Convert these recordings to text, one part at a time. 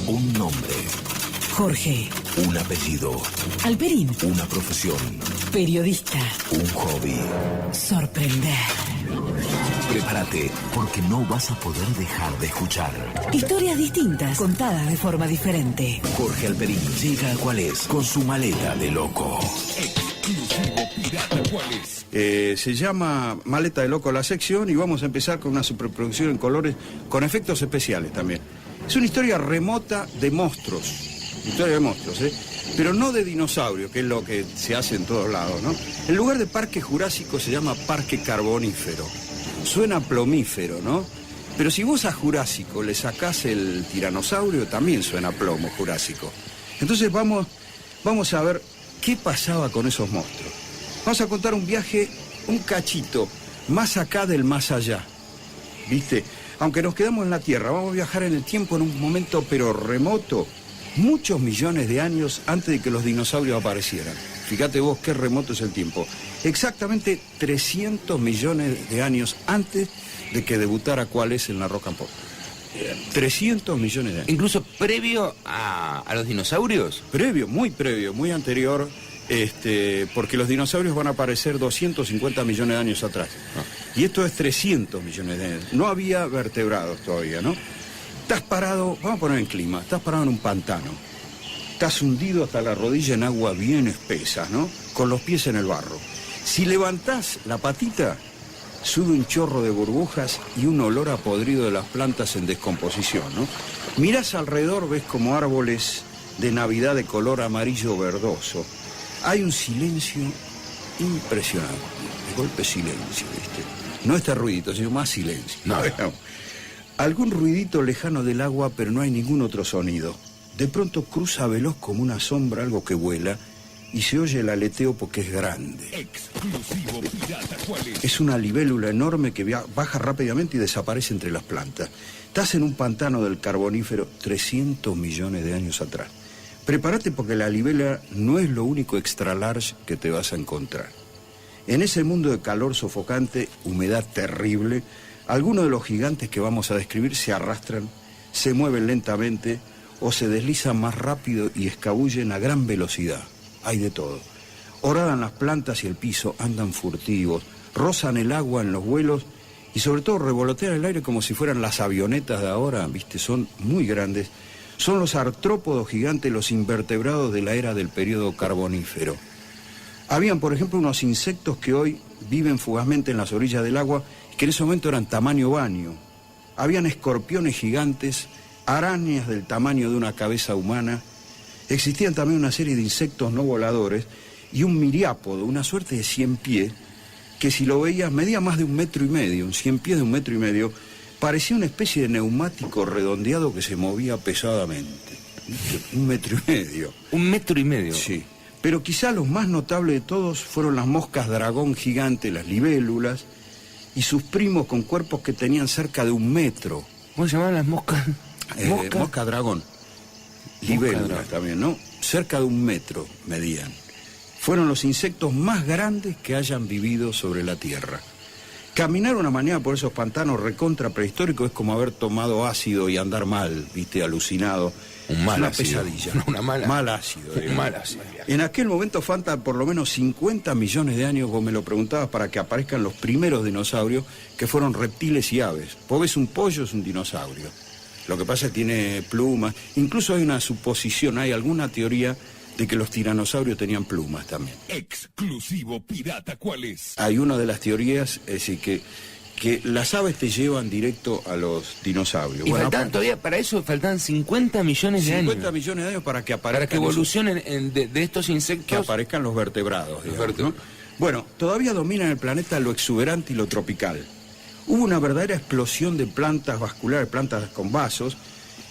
Un nombre. Jorge. Un apellido. Alperín. Una profesión. Periodista. Un hobby. Sorprender. Prepárate, porque no vas a poder dejar de escuchar. Historias distintas, contadas de forma diferente. Jorge Alperín llega a Cuál es con su maleta de loco. Exclusivo Pirata Cuál es. Se llama Maleta de Loco la sección y vamos a empezar con una superproducción en colores con efectos especiales también. Es una historia remota de monstruos, pero no de dinosaurios, que es lo que se hace en todos lados, ¿no? En lugar de parque jurásico se llama parque carbonífero. Suena plomífero, ¿no? Pero si vos a Jurásico le sacás el tiranosaurio, también suena plomo jurásico. Entonces vamos a ver qué pasaba con esos monstruos. Vamos a contar un viaje, un cachito, más acá del más allá, ¿viste? Aunque nos quedamos en la Tierra, vamos a viajar en el tiempo en un momento pero remoto, muchos millones de años antes de que los dinosaurios aparecieran. Fíjate vos qué remoto es el tiempo. Exactamente 300 millones de años antes de que debutara Cuál es en la Rock and Pop. 300 millones de años. ¿Incluso previo a los dinosaurios? Previo, muy anterior, porque los dinosaurios van a aparecer 250 millones de años atrás. Y esto es 300 millones de años. No había vertebrados todavía, ¿no? Estás parado, vamos a poner en clima, estás parado en un pantano. Estás hundido hasta la rodilla en agua bien espesa, ¿no? Con los pies en el barro. Si levantás la patita, sube un chorro de burbujas y un olor a podrido de las plantas en descomposición, ¿no? Mirás alrededor, ves como árboles de Navidad de color amarillo verdoso. Hay un silencio impresionante. De golpe silencio, ¿viste? No este ruidito, sino más silencio. No. Algún ruidito lejano del agua, pero no hay ningún otro sonido. De pronto cruza veloz como una sombra algo que vuela y se oye el aleteo porque es grande. Exclusivo Pirata Cuál es. Es una libélula enorme que baja rápidamente y desaparece entre las plantas. Estás en un pantano del Carbonífero 300 millones de años atrás. Prepárate porque la libélula no es lo único extra large que te vas a encontrar. En ese mundo de calor sofocante, humedad terrible, algunos de los gigantes que vamos a describir se arrastran, se mueven lentamente o se deslizan más rápido y escabullen a gran velocidad. Hay de todo. Horadan las plantas y el piso, andan furtivos, rozan el agua en los vuelos y sobre todo revolotean el aire como si fueran las avionetas de ahora, ¿viste? Son muy grandes. Son los artrópodos gigantes, los invertebrados de la era del periodo carbonífero. Habían, por ejemplo, unos insectos que hoy viven fugazmente en las orillas del agua, que en ese momento eran tamaño baño. Habían escorpiones gigantes, arañas del tamaño de una cabeza humana. Existían también una serie de insectos no voladores y un miriápodo, una suerte de 100 pies, que si lo veías medía más de 1,5 metros, un 100 pies de 1,5 metros, parecía una especie de neumático redondeado que se movía pesadamente. 1,5 metros. 1,5 metros. Sí. Pero quizá los más notables de todos fueron las moscas dragón gigantes, las libélulas, y sus primos con cuerpos que tenían cerca de 1 metro. ¿Cómo se llamaban las moscas? Mosca dragón. Libélulas también, ¿no? Cerca de 1 metro medían. Fueron los insectos más grandes que hayan vivido sobre la Tierra. Caminar una mañana por esos pantanos recontra prehistóricos es como haber tomado ácido y andar mal, ¿viste? Alucinado. Una ácido. Pesadilla. Una mala. Mal ácido. Un mal ácido. En aquel momento faltan por lo menos 50 millones de años, vos me lo preguntabas, para que aparezcan los primeros dinosaurios, que fueron reptiles y aves. Vos ves un pollo, es un dinosaurio. Lo que pasa es que tiene plumas. Incluso hay una suposición, hay alguna teoría de que los tiranosaurios tenían plumas también. Exclusivo Pirata Cuál es. Hay una de las teorías, es decir, que las aves te llevan directo a los dinosaurios. Y faltan todavía, para eso faltan 50 millones de años. 50 millones de años para que aparezcan. Para que evolucionen de estos insectos. Que aparezcan los vertebrados, digamos, ¿no? Bueno, todavía domina en el planeta lo exuberante y lo tropical. Hubo una verdadera explosión de plantas vasculares, plantas con vasos,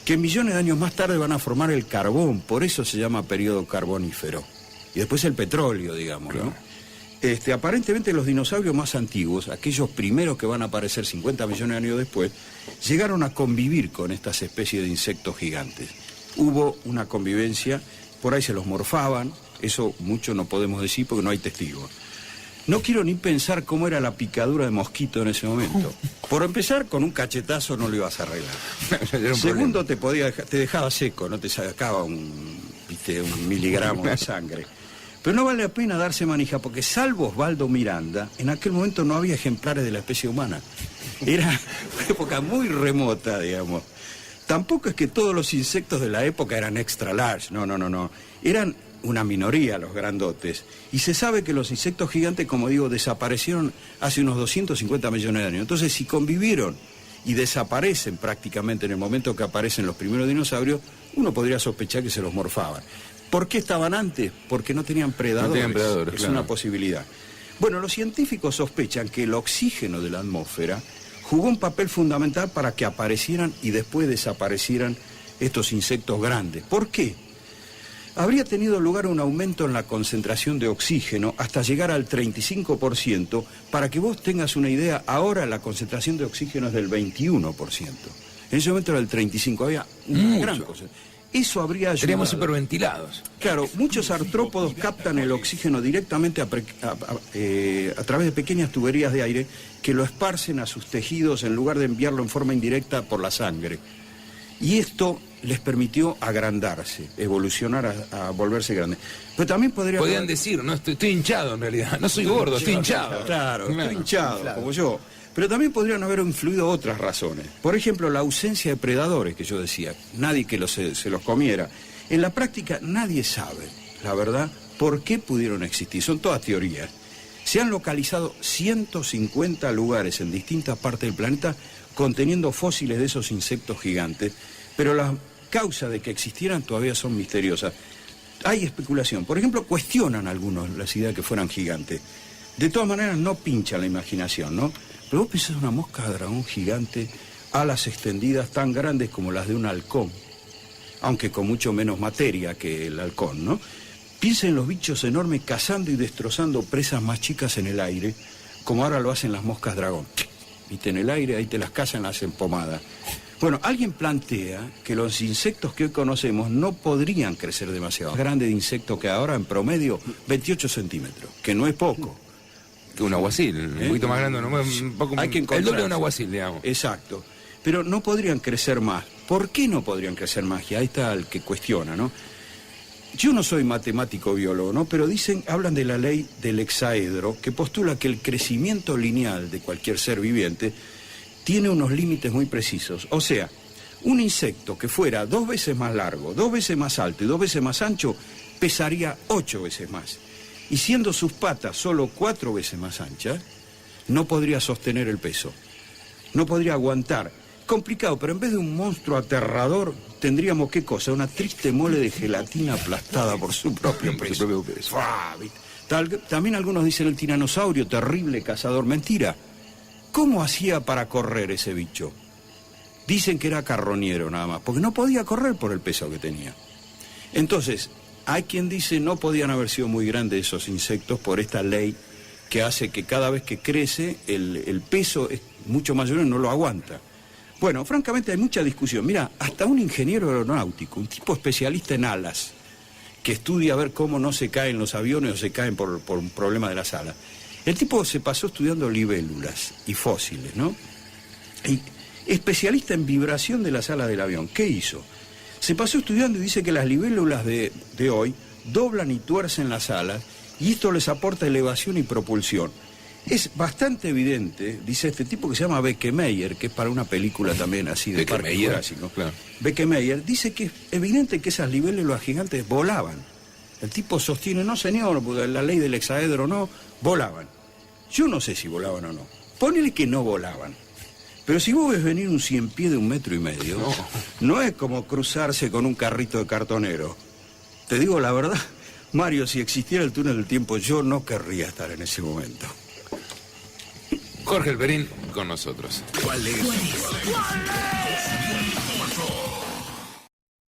que millones de años más tarde van a formar el carbón, por eso se llama periodo carbonífero. Y después el petróleo, digamos, ¿no? Aparentemente los dinosaurios más antiguos, aquellos primeros que van a aparecer 50 millones de años después, llegaron a convivir con estas especies de insectos gigantes. Hubo una convivencia, por ahí se los morfaban, eso mucho no podemos decir porque no hay testigos. No quiero ni pensar cómo era la picadura de mosquito en ese momento. Por empezar, con un cachetazo no lo ibas a arreglar. Segundo, te dejaba seco, no te sacaba un miligramo de sangre. Pero no vale la pena darse manija, porque salvo Osvaldo Miranda, en aquel momento no había ejemplares de la especie humana. Era una época muy remota, digamos. Tampoco es que todos los insectos de la época eran extra large, no. Eran una minoría los grandotes. Y se sabe que los insectos gigantes, como digo, desaparecieron hace unos 250 millones de años. Entonces, si convivieron y desaparecen prácticamente en el momento que aparecen los primeros dinosaurios, uno podría sospechar que se los morfaban. ¿Por qué estaban antes? Porque no tenían predadores. No tenían predadores, es claro. una posibilidad. Bueno, los científicos sospechan que el oxígeno de la atmósfera jugó un papel fundamental para que aparecieran y después desaparecieran estos insectos grandes. ¿Por qué? Habría tenido lugar un aumento en la concentración de oxígeno hasta llegar al 35%. Para que vos tengas una idea, ahora la concentración de oxígeno es del 21%. En ese momento era del 35%, había una gran concentración. Eso habría ayudado. Seríamos hiperventilados. Claro, muchos artrópodos captan el oxígeno directamente a través de pequeñas tuberías de aire que lo esparcen a sus tejidos en lugar de enviarlo en forma indirecta por la sangre. Y esto les permitió agrandarse, evolucionar a volverse grandes. Pero también podrían decir, no, estoy hinchado en realidad, no soy gordo, estoy hinchado. Claro, estoy hinchado, como yo. Pero también podrían haber influido otras razones. Por ejemplo, la ausencia de predadores, que yo decía, nadie que se los comiera. En la práctica nadie sabe, la verdad, por qué pudieron existir. Son todas teorías. Se han localizado 150 lugares en distintas partes del planeta conteniendo fósiles de esos insectos gigantes, pero las causas de que existieran todavía son misteriosas. Hay especulación. Por ejemplo, cuestionan algunos las ideas de que fueran gigantes. De todas maneras, no pincha la imaginación, ¿no? Pero vos pensás una mosca dragón gigante, alas extendidas tan grandes como las de un halcón, aunque con mucho menos materia que el halcón, ¿no? Piensa en los bichos enormes cazando y destrozando presas más chicas en el aire, como ahora lo hacen las moscas dragón. Viste, en el aire, ahí te las cazan, las hacen pomada. Bueno, alguien plantea que los insectos que hoy conocemos no podrían crecer demasiado. Grande de insecto que ahora, en promedio, 28 centímetros, que no es poco. Que un aguacil, un poquito más grande, un poco, hay que el doble de un aguacil, digamos. Exacto. Pero no podrían crecer más. ¿Por qué no podrían crecer más? Y ahí está el que cuestiona, ¿no? Yo no soy matemático biólogo, ¿no? Pero hablan de la ley del hexaedro, que postula que el crecimiento lineal de cualquier ser viviente tiene unos límites muy precisos. O sea, un insecto que fuera 2 veces más largo, 2 veces más alto y 2 veces más ancho, pesaría 8 veces más. Y siendo sus patas solo 4 veces más anchas, no podría sostener el peso. No podría aguantar. Complicado, pero en vez de un monstruo aterrador, tendríamos, ¿qué cosa? Una triste mole de gelatina aplastada por su propio peso. También algunos dicen el tiranosaurio, terrible cazador. Mentira. ¿Cómo hacía para correr ese bicho? Dicen que era carroñero nada más, porque no podía correr por el peso que tenía. Entonces, hay quien dice no podían haber sido muy grandes esos insectos por esta ley que hace que cada vez que crece el peso es mucho mayor y no lo aguanta. Bueno, francamente hay mucha discusión. Mira, hasta un ingeniero aeronáutico, un tipo especialista en alas, que estudia a ver cómo no se caen los aviones o se caen por un problema de las alas. El tipo se pasó estudiando libélulas y fósiles, ¿no? Y especialista en vibración de las alas del avión. ¿Qué hizo? Se pasó estudiando y dice que las libélulas de hoy doblan y tuercen las alas y esto les aporta elevación y propulsión. Es bastante evidente, dice este tipo que se llama Beckemeyer, que es para una película también así de Parque Jurásico. Claro. Beckemeyer dice que es evidente que esas libélulas gigantes volaban. El tipo sostiene, no señor, porque la ley del hexaedro no, volaban. Yo no sé si volaban o no. Ponele que no volaban. Pero si vos ves venir un 100 pies de 1,5 metros, no es como cruzarse con un carrito de cartonero. Te digo la verdad, Mario, si existiera el túnel del tiempo, yo no querría estar en ese momento. Jorge Elverín con nosotros. ¿Cuál es?